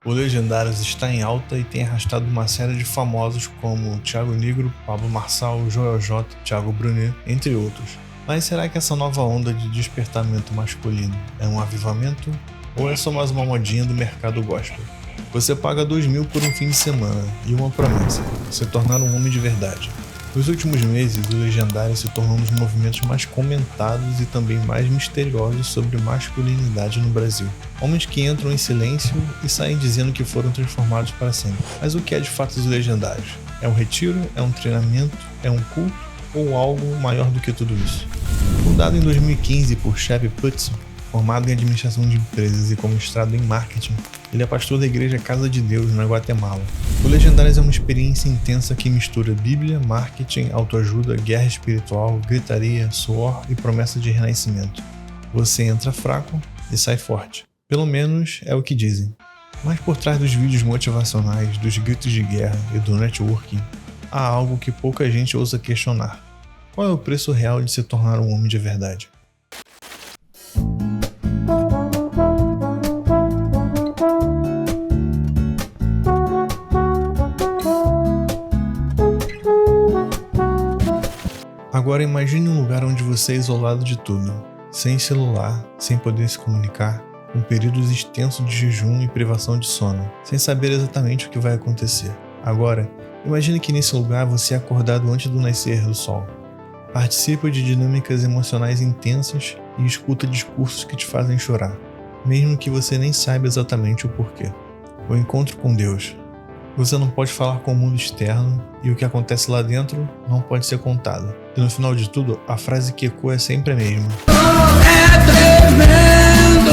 O Legendários está em alta e tem arrastado uma série de famosos como Thiago Nigro, Pablo Marçal, Joel J, Thiago Brunet, entre outros. Mas será que essa nova onda de despertamento masculino é um avivamento ou é só mais uma modinha do mercado gospel? Você paga 2.000 por um fim de semana e uma promessa, se tornar um homem de verdade. Nos últimos meses, o Legendário se tornou um dos movimentos mais comentados e também mais misteriosos sobre masculinidade no Brasil. Homens que entram em silêncio e saem dizendo que foram transformados para sempre. Mas o que é de fato os Legendários? É um retiro? É um treinamento? É um culto? Ou algo maior do que tudo isso? Fundado em 2015 por Shep Putson, formado em administração de empresas e com mestrado em marketing, ele é pastor da igreja Casa de Deus, na Guatemala. O Legendários é uma experiência intensa que mistura Bíblia, marketing, autoajuda, guerra espiritual, gritaria, suor e promessa de renascimento. Você entra fraco e sai forte. Pelo menos é o que dizem. Mas por trás dos vídeos motivacionais, dos gritos de guerra e do networking, há algo que pouca gente ousa questionar. Qual é o preço real de se tornar um homem de verdade? Agora imagine um lugar onde você é isolado de tudo, sem celular, sem poder se comunicar, com períodos extensos de jejum e privação de sono, sem saber exatamente o que vai acontecer. Agora, imagine que nesse lugar você é acordado antes do nascer do sol. Participa de dinâmicas emocionais intensas e escuta discursos que te fazem chorar, mesmo que você nem saiba exatamente o porquê. O encontro com Deus. Você não pode falar com o mundo externo e o que acontece lá dentro não pode ser contado. E no final de tudo, a frase que ecoa é sempre a mesma. É tremendo,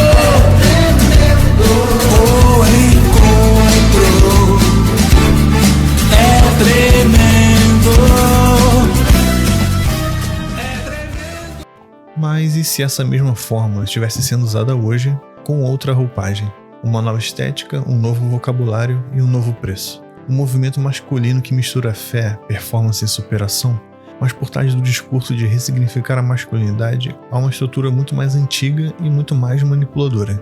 o encontro é tremendo. Mas e se essa mesma fórmula estivesse sendo usada hoje com outra roupagem? Uma nova estética, um novo vocabulário e um novo preço. Um movimento masculino que mistura fé, performance e superação, mas por trás do discurso de ressignificar a masculinidade há uma estrutura muito mais antiga e muito mais manipuladora.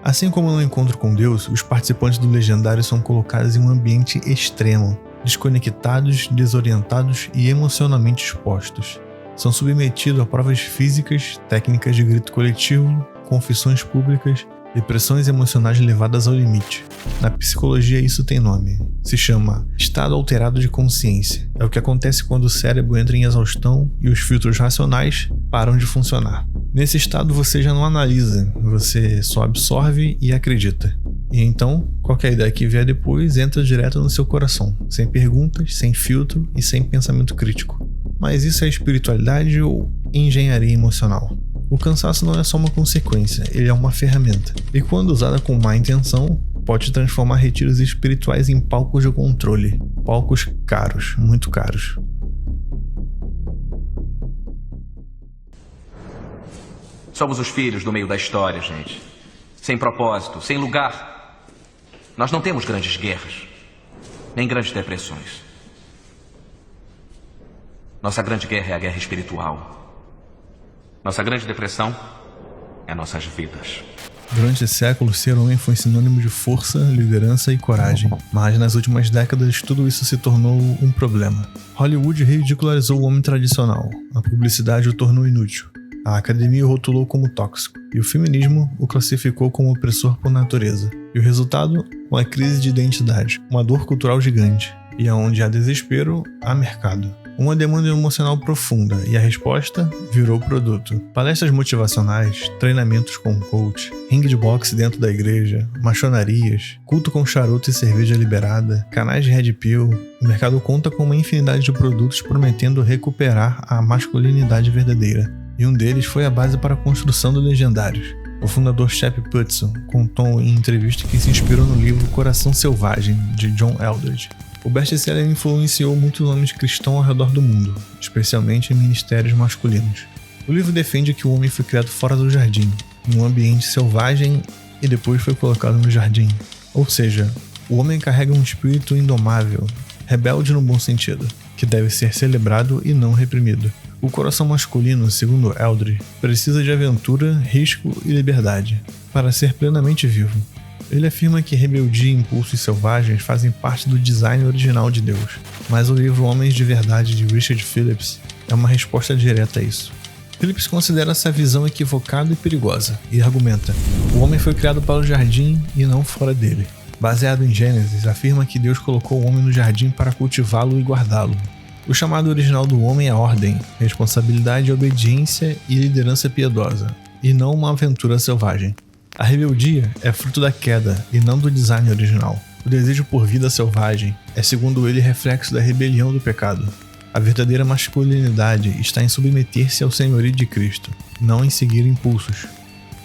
Assim como no encontro com Deus, os participantes do Legendário são colocados em um ambiente extremo, desconectados, desorientados e emocionalmente expostos. São submetidos a provas físicas, técnicas de grito coletivo, confissões públicas, depressões emocionais levadas ao limite. Na psicologia isso tem nome. Se chama estado alterado de consciência. É o que acontece quando o cérebro entra em exaustão e os filtros racionais param de funcionar. Nesse estado você já não analisa, você só absorve e acredita. E então, qualquer ideia que vier depois entra direto no seu coração, sem perguntas, sem filtro e sem pensamento crítico. Mas isso é espiritualidade ou engenharia emocional? O cansaço não é só uma consequência, ele é uma ferramenta. E quando usada com má intenção, pode transformar retiros espirituais em palcos de controle. Palcos caros, muito caros. Somos os filhos do meio da história, gente. Sem propósito, sem lugar. Nós não temos grandes guerras, nem grandes depressões. Nossa grande guerra é a guerra espiritual. Nossa grande depressão é nossas vidas. Durante séculos, ser homem foi sinônimo de força, liderança e coragem. Mas nas últimas décadas, tudo isso se tornou um problema. Hollywood ridicularizou o homem tradicional. A publicidade o tornou inútil. A academia o rotulou como tóxico. E o feminismo o classificou como opressor por natureza. E o resultado? Uma crise de identidade. Uma dor cultural gigante. E aonde há desespero, há mercado. Uma demanda emocional profunda e a resposta virou produto. Palestras motivacionais, treinamentos com coach, ringue de boxe dentro da igreja, machonarias, culto com charuto e cerveja liberada, canais de red pill. O mercado conta com uma infinidade de produtos prometendo recuperar a masculinidade verdadeira. E um deles foi a base para a construção do Legendários. O fundador Shep Putson contou em entrevista que se inspirou no livro Coração Selvagem, de John Eldredge. O best-seller influenciou muitos homens cristãos ao redor do mundo, especialmente em ministérios masculinos. O livro defende que o homem foi criado fora do jardim, em um ambiente selvagem e depois foi colocado no jardim. Ou seja, o homem carrega um espírito indomável, rebelde no bom sentido, que deve ser celebrado e não reprimido. O coração masculino, segundo Eldredge, precisa de aventura, risco e liberdade para ser plenamente vivo. Ele afirma que rebeldia e impulsos selvagens fazem parte do design original de Deus, mas o livro Homens de Verdade de Richard Phillips é uma resposta direta a isso. Phillips considera essa visão equivocada e perigosa e argumenta: o homem foi criado para o jardim e não fora dele. Baseado em Gênesis, afirma que Deus colocou o homem no jardim para cultivá-lo e guardá-lo. O chamado original do homem é ordem, responsabilidade, obediência e liderança piedosa, e não uma aventura selvagem. A rebeldia é fruto da queda e não do design original. O desejo por vida selvagem é, segundo ele, reflexo da rebelião do pecado. A verdadeira masculinidade está em submeter-se ao senhorio de Cristo, não em seguir impulsos.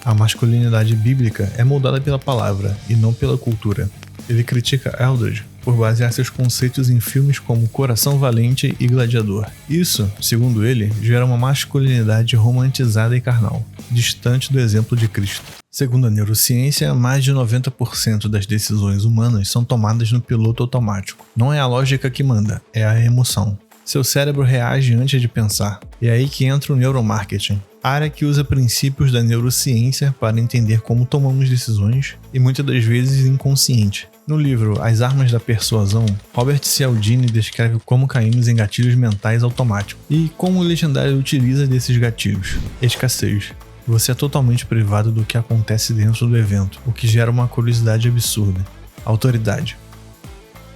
A masculinidade bíblica é moldada pela palavra e não pela cultura. Ele critica Eldredge por basear seus conceitos em filmes como Coração Valente e Gladiador. Isso, segundo ele, gera uma masculinidade romantizada e carnal, distante do exemplo de Cristo. Segundo a neurociência, mais de 90% das decisões humanas são tomadas no piloto automático. Não é a lógica que manda, é a emoção. Seu cérebro reage antes de pensar. E é aí que entra o neuromarketing, área que usa princípios da neurociência para entender como tomamos decisões e muitas das vezes inconsciente. No livro As Armas da Persuasão, Robert Cialdini descreve como caímos em gatilhos mentais automáticos e como o legendário utiliza desses gatilhos. Escassez. Você é totalmente privado do que acontece dentro do evento, o que gera uma curiosidade absurda. Autoridade.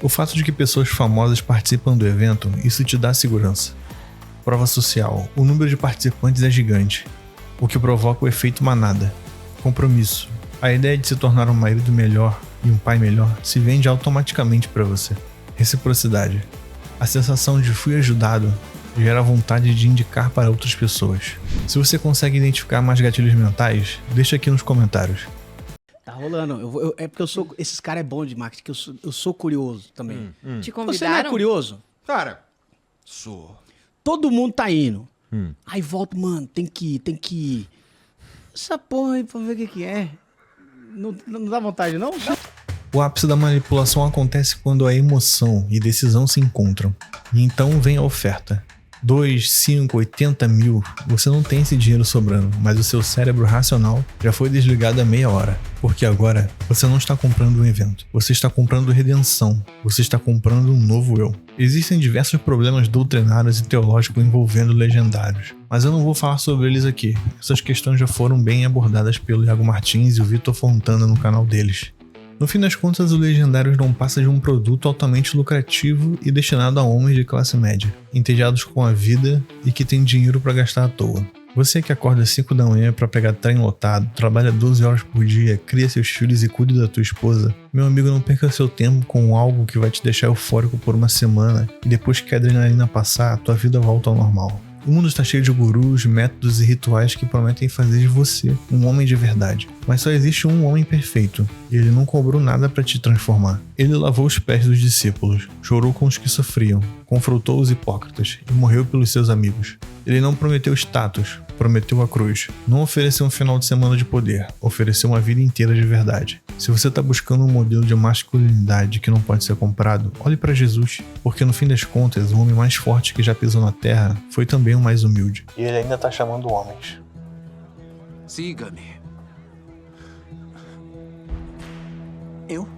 O fato de que pessoas famosas participam do evento, isso te dá segurança. Prova social. O número de participantes é gigante, o que provoca o efeito manada. Compromisso. A ideia de se tornar um marido melhor e um pai melhor se vende automaticamente para você. Reciprocidade. A sensação de fui ajudado gera a vontade de indicar para outras pessoas. Se você consegue identificar mais gatilhos mentais, deixa aqui nos comentários. Tá rolando. É porque eu sou. Esses caras é bom de marketing, que eu sou curioso também. Te Você não é convidaram? curioso? Cara, sou. Todo mundo tá indo. Aí volta, mano, tem que ir. Essa porra aí pra ver o que é. Não dá vontade, não? O ápice da manipulação acontece quando a emoção e decisão se encontram. E então vem a oferta. 2, 5, 80 mil, você não tem esse dinheiro sobrando, mas o seu cérebro racional já foi desligado há meia hora. Porque agora você não está comprando um evento, você está comprando redenção, você está comprando um novo eu. Existem diversos problemas doutrinários e teológicos envolvendo legendários, mas eu não vou falar sobre eles aqui. Essas questões já foram bem abordadas pelo Iago Martins e o Vitor Fontana no canal deles. No fim das contas, o Legendários não passa de um produto altamente lucrativo e destinado a homens de classe média, entediados com a vida e que tem dinheiro para gastar à toa. Você que acorda às 5 da manhã para pegar trem lotado, trabalha 12 horas por dia, cria seus filhos e cuida da tua esposa, meu amigo, não perca seu tempo com algo que vai te deixar eufórico por uma semana e depois que a adrenalina passar, tua vida volta ao normal. O mundo está cheio de gurus, métodos e rituais que prometem fazer de você um homem de verdade. Mas só existe um homem perfeito, e ele não cobrou nada para te transformar. Ele lavou os pés dos discípulos, chorou com os que sofriam, confrontou os hipócritas e morreu pelos seus amigos. Ele não prometeu status, prometeu a cruz. Não ofereceu um final de semana de poder, ofereceu uma vida inteira de verdade. Se você está buscando um modelo de masculinidade que não pode ser comprado, olhe para Jesus, porque no fim das contas, o homem mais forte que já pisou na terra foi também o mais humilde. E ele ainda está chamando homens. Siga-me. Eu?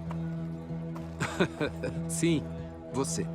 Sim, você.